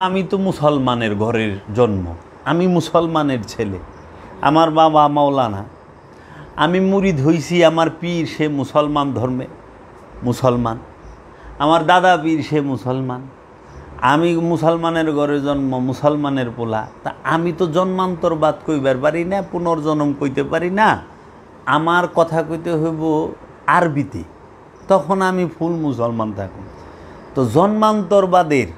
আমি তো মুসলমানের ঘরের জন্ম, আমি মুসলমানের ছেলে, আমার বাবা মাওলানা, আমি মুরিদ হইছি, আমার পীর সে মুসলমান ধর্মে মুসলমান, আমার দাদা পীর সে মুসলমান, আমি মুসলমানের ঘরে জন্ম, মুসলমানের পোলা। তা আমি তো জন্মান্তরবাদ কইবার পারি না, পুনর্জন্ম কইতে পারি না, আমার কথা কইতে হইব আরবিতে, তখন আমি ফুল মুসলমান থাকুন। তো জন্মান্তরবাদের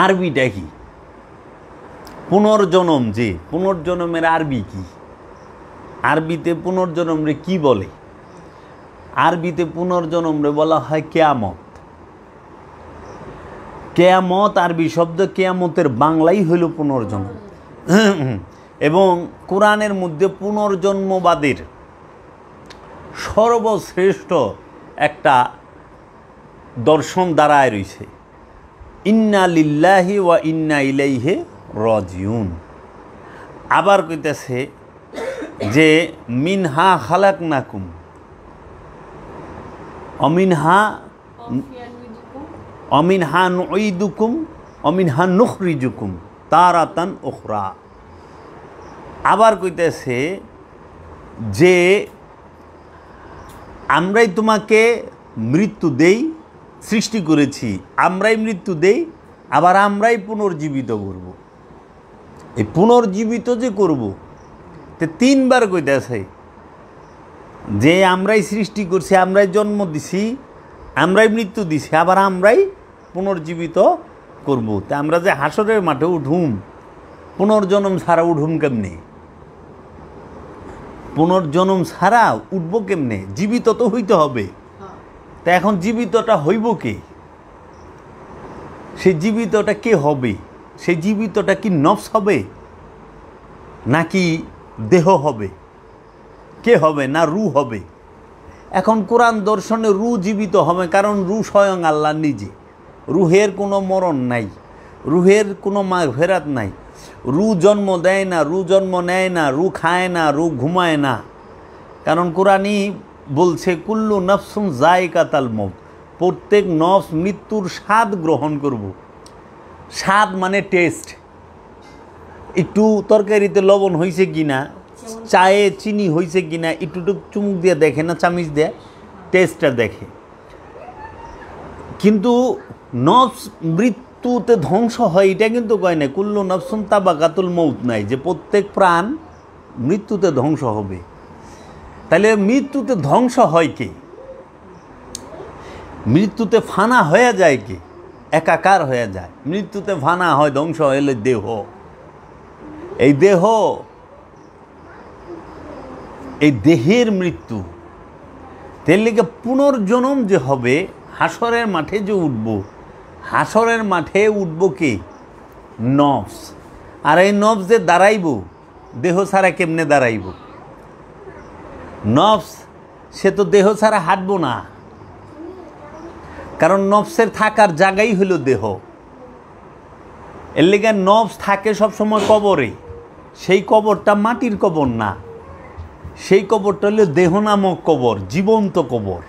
আরবিটা কি? পুনর্জন্ম, যে পুনর্জন্মের আরবি কি? আরবিতে পুনর্জন্ম রে কি বলে? আরবিতে পুনর্জন্ম রে বলা হয় কেয়ামত। কেয়ামত আরবি শব্দ, কেয়ামতের বাংলাই হইল পুনর্জন্ম। এবং কোরআনের মধ্যে পুনর্জন্মবাদের সর্বশ্রেষ্ঠ একটা দর্শন দাঁড়ায় রয়েছে, ইন্না লিল্লাহি ওয়া ইন্না ইলাইহি রাজিউন। আবার কইতেছে যে মিনহা খালাকনাকুম অমিনহা নুঈদুকুম অমিনহা নুখরিজুকুম তারাতান উখরা। আবার কইতেছে যে আমরাই তোমাকে মৃত্যু দেই, সৃষ্টি করেছি, আমরাই মৃত্যু দেই, আবার আমরাই পুনর্জীবিত করব। এই পুনর্জীবিত যে করব, তে তিনবার কইতেছে যে আমরাই সৃষ্টি করছি, আমরাই জন্ম দিছি, আমরাই মৃত্যু দিছি, আবার আমরাই পুনর্জীবিত করব। তা আমরা যে হাসরের মাঠে উঠুম, পুনর্জন্ম ছাড়া উঠুম কেমনে? পুনর্জন্ম ছাড়া উঠব কেমনে? জীবিত তো হইতে হবে। তা এখন জীবিতটা হইব কে? সেই জীবিতটা কে হবে? সেই জীবিতটা কি নফস হবে নাকি দেহ হবে? কে হবে? না রু হবে? এখন কোরআন দর্শনে রু জীবিত হবে, কারণ রু স্বয়ং আল্লাহ নিজে। রুহের কোনো মরণ নাই, রুহের কোনো মাগফিরাত নাই, রু জন্ম দেয় না, রু জন্ম নেয় না, রু খায় না, রু ঘুমায় না। কারণ কোরআনই বলছে কুল্লু নফসুন যায়কাতুল মউত, প্রত্যেক নফস মৃত্যুর স্বাদ গ্রহণ করব। স্বাদ মানে টেস্ট। একটু তরকারিতে লবণ হয়েছে কিনা, চায়ে চিনি হয়েছে কিনা, একটু চুমুক দিয়ে দেখে না, চামিচ দিয়ে টেস্টটা দেখে। কিন্তু নফস মৃত্যুতে ধ্বংস হয় এটা কিন্তু কয় না। কুল্লু নফসুন তাবাকাতুল মউত নাই, যে প্রত্যেক প্রাণ মৃত্যুতে ধ্বংস হবে। তাহলে মৃত্যুতে ধ্বংস হয় কে? মৃত্যুতে ফানা হয়ে যায় কে? একাকার হয়ে যায়। মৃত্যুতে ফানা হয়, ধ্বংস হইলে দেহ। এই দেহ, এই দেহের মৃত্যু। তের লিগে পুনর্জন্ম যে হবে, হাসরের মাঠে যে উঠব, হাসরের মাঠে উঠব কে? নফস। আর এই নফস যে দাঁড়াইব, দেহ ছাড়া কেমনে দাঁড়াইব? নফস সে তো দেহ ছাড়া হাঁটব না, কারণ নফসের থাকার জায়গাই হইল দেহ। এর লিগে নফস থাকে সবসময় কবরে। সেই কবরটা মাটির কবর না, সেই কবরটা হলো দেহ নামক কবর, জীবন্ত কবর।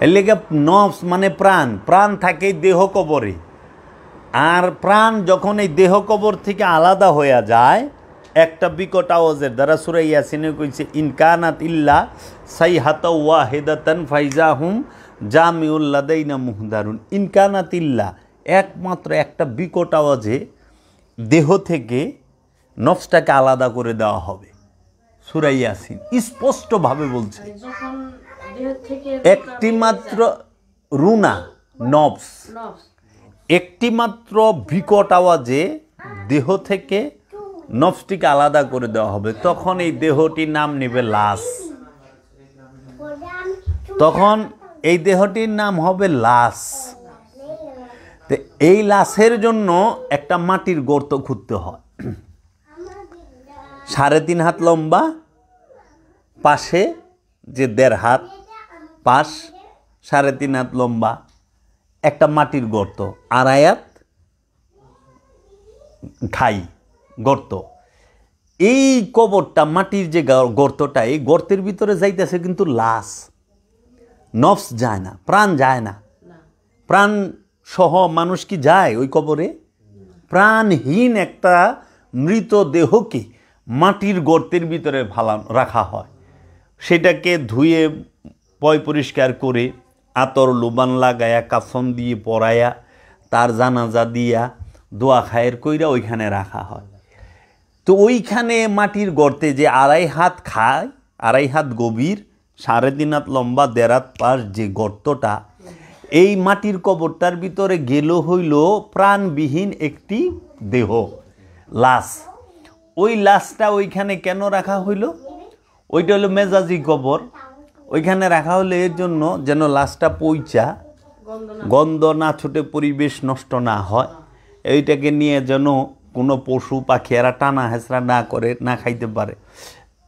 এর লিগে নফস মানে প্রাণ, প্রাণ থাকে দেহ কবরে। আর প্রাণ যখন এই দেহ কবর থেকে আলাদা হয়ে যায়, একটা বিকট আওয়াজের দ্বারা সূরা ইয়াসিনে কইছে ইনকানাত ইল্লা সাইহাতা ওয়াহিদাতান ফাইজাহুম জামিউল লাদাইনা মুহদারুন। ইনকানাত ইল্লা, একমাত্র একটা বিকট আওয়াজে দেহ থেকে নফসটাকে আলাদা করে দেওয়া হবে। সূরা ইয়াসিন স্পষ্টভাবে বলছে, একটি মাত্র রুনা নফস, একটি মাত্র বিকট আওয়াজে দেহ থেকে নফসটিকে আলাদা করে দেওয়া হবে। তখন এই দেহটির নাম নেবে লাশ। তখন এই দেহটির নাম হবে লাশ। তো এই লাশের জন্য একটা মাটির গর্ত খুঁড়তে হয়, 3.5 হাত লম্বা, পাশে যে 1.5 হাত পাশ, 3.5 হাত লম্বা একটা মাটির গর্ত, 2.5 হাত ঠাই গর্ত। এই কবরটা, মাটির যে গর্তটা, এই গর্তের ভিতরে যাইতেছে কিন্তু লাশ, নফস যায় না, প্রাণ যায় না। প্রাণ সহ মানুষ কি যায় ওই কবরে? প্রাণহীন একটা মৃতদেহকে মাটির গর্তের ভিতরে রাখা হয়, সেটাকে ধুয়ে পয় পরিষ্কার করে আতর লোবান লাগায়া কাফন দিয়ে পরায়া তার জানাজা দিয়া দোয়া খায়ের কইরা ওইখানে রাখা হয়। তো ওইখানে মাটির গর্তে যে 2.5 হাত খায়, 2.5 হাত গভীর, 3.5 হাত লম্বা, 1.5 হাত পাশ যে গর্তটা, এই মাটির কবরটার ভিতরে গেল হইল প্রাণবিহীন একটি দেহ, লাশ। ওই লাশটা ওইখানে কেন রাখা হইল? ওইটা হলো মেজাজি কবর। ওইখানে রাখা হলো এর জন্য যেন লাশটা পইচা গন্ধ না ছুটে, পরিবেশ নষ্ট না হয়, এইটাকে নিয়ে যেন কোনো পশু পাখি এরা টানা হেঁচড়া না করে, না খাইতে পারে,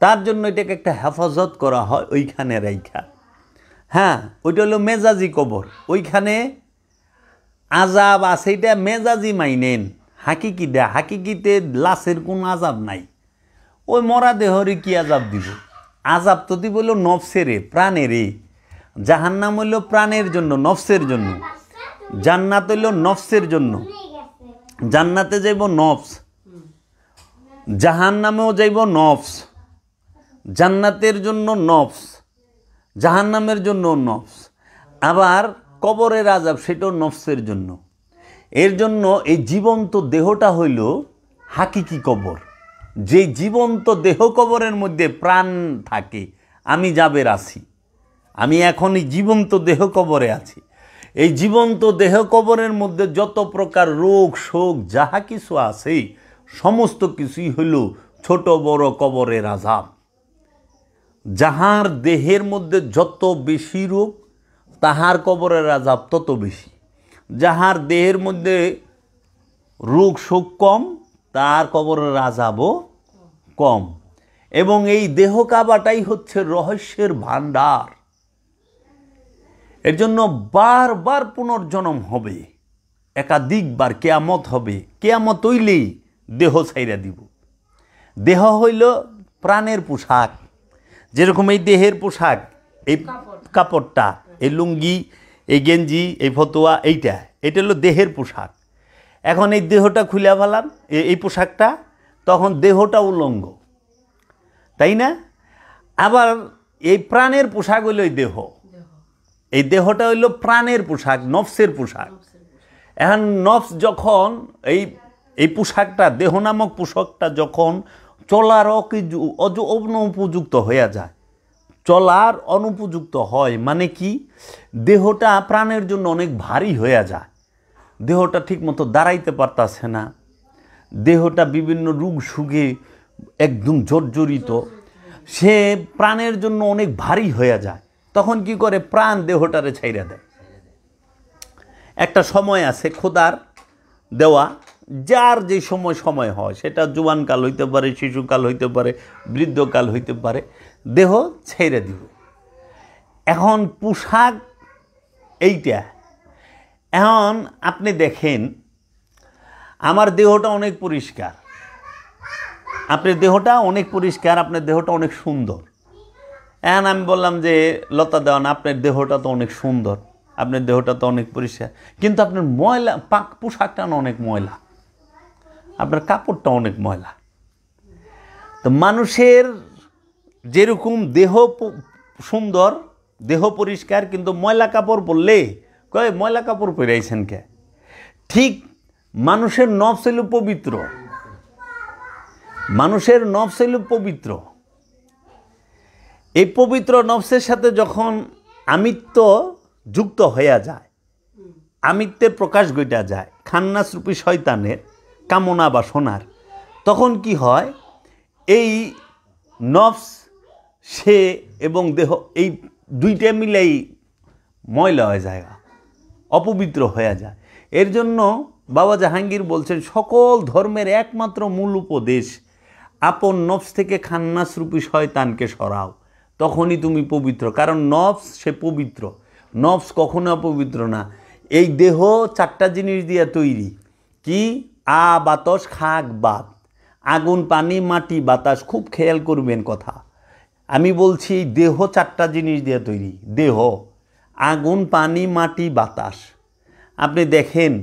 তার জন্য এটাকে একটা হেফাজত করা হয় ওইখানে রাইখা। হ্যাঁ, ওইটা হলো মেজাজি কবর। ওইখানে আজাব আছে, এটা মেজাজি মাইনেন। হাকিকিতে লাশের কোনো আজাব নাই। ওই মরা দেহরে কি আজাব দিব? আজাব তো দিব হলো নফসেরে, প্রাণেরে। জাহান্নাম হইল প্রাণের জন্য, নফসের জন্য। জান্নাত হইল নফসের জন্য, জান্নাতে যাইব নফস, জাহান্নামেও যাইব নফস। জান্নাতের জন্য নফস, জাহান্নামের জন্য নফস। আবার কবরের আযাব সেটাও নফসের জন্য। এর জন্য এই জীবন্ত দেহটা হইল হাকিকি কবর। যে জীবন্ত দেহ কবরের মধ্যে প্রাণ থাকে। আমি জাবের আছি, আমি এখন এই জীবন্ত দেহ কবরে আছি। এই জীবন্ত দেহ কবরের মধ্যে যত প্রকার রোগ শোক যাহা কিছু আছে, সমস্ত কিছুই হইল ছোট বড় কবরের আযাব। যাহার দেহের মধ্যে যত বেশি রোগ, তাহার কবরের আযাব তত বেশি। যাহার দেহের মধ্যে রোগ শোক কম, তার কবরের আযাবও কম। এবং এই দেহ কাবাটাই হচ্ছে রহস্যের ভান্ডার। এর জন্য বারবার পুনর্জন্ম হবে, একাধিকবার কেয়ামত হবে। কেয়ামত হইলেই দেহ ছাইরা দিব। দেহ হইল প্রাণের পোশাক। যেরকম এই দেহের পোশাক, এই কাপড়টা, এই লুঙ্গি, এই গেঞ্জি, এই ফতুয়া, এইটা হলো দেহের পোশাক। এখন এই দেহটা খুলে ফেলাম, এই পোশাকটা, তখন দেহটা উলঙ্গ, তাই না? আবার এই প্রাণের পোশাক হইল এই দেহ। এই দেহটা হইল প্রাণের পোশাক, নফসের পোশাক। এখন নফস যখন এই পোশাকটা, দেহ নামক পোশাকটা যখন চলার অনুপযুক্ত হয়ে যায়, চলার অনুপযুক্ত হয়, মানে কি, দেহটা প্রাণের জন্য অনেক ভারী হয়ে যায়। দেহটা ঠিকমতো দাঁড়াইতে পারতাছে না, দেহটা বিভিন্ন রোগ সুগে একদম জর্জরিত, সে প্রাণের জন্য অনেক ভারী হয়ে যায়। তখন কি করে? প্রাণ দেহটারে ছাইরা দেয়। একটা সময় আছে খোদার দেওয়া, যার যে সময় হয়, সেটা জোয়ানকাল হইতে পারে, শিশুকাল হইতে পারে, বৃদ্ধকাল হইতে পারে, দেহ ছেড়ে দিব। এখন পোশাক এইটা। এখন আপনি দেখেন, আমার দেহটা অনেক পরিষ্কার, আপনার দেহটা অনেক পরিষ্কার, আপনার দেহটা অনেক সুন্দর। এখন আমি বললাম যে লতা দেওয়ান, আপনার দেহটা তো অনেক সুন্দর, আপনার দেহটা তো অনেক পরিষ্কার, কিন্তু আপনার ময়লা, পোশাকটা অনেক ময়লা, আপনার কাপড়টা অনেক ময়লা। তো মানুষের যেরকম দেহ সুন্দর, দেহ পরিষ্কার, কিন্তু ময়লা কাপড় পরলে কয় ময়লা কাপড় পরাইছেন কে? ঠিক মানুষের নফস হইল পবিত্র, মানুষের নফস হইল পবিত্র। এই পবিত্র নফসের সাথে যখন আমিত্ব যুক্ত হইয়া যায়, আমিত্বের প্রকাশ ঘটা যায় খান্নাসরূপী শয়তানের কামনা বাসনার, তখন কি হয়? এই নফস সে এবং দেহ, এই দুইটা মিলেই ময়লা হয়ে যায়, অপবিত্র হয়ে যায়। এর জন্য বাবা জাহাঙ্গীর বলছেন, সকল ধর্মের একমাত্র মূল উপদেশ, আপন নফস থেকে খান্নাসরূপী শয়তানকে সরাও, তখনই তুমি পবিত্র। কারণ নফস সে পবিত্র, নফস কখনো অপবিত্র না। এই দেহ 4টা জিনিস দিয়ে তৈরি। কি? বাতাস, খাক, বাত, আগুন, পানি, মাটি, বাতাস। খুব খেয়াল করবেন কথা, আমি বলছি দেহ 4টা জিনিস দিয়ে তৈরি। দেহ, আগুন, পানি, মাটি, বাতাস। আপনি দেখেন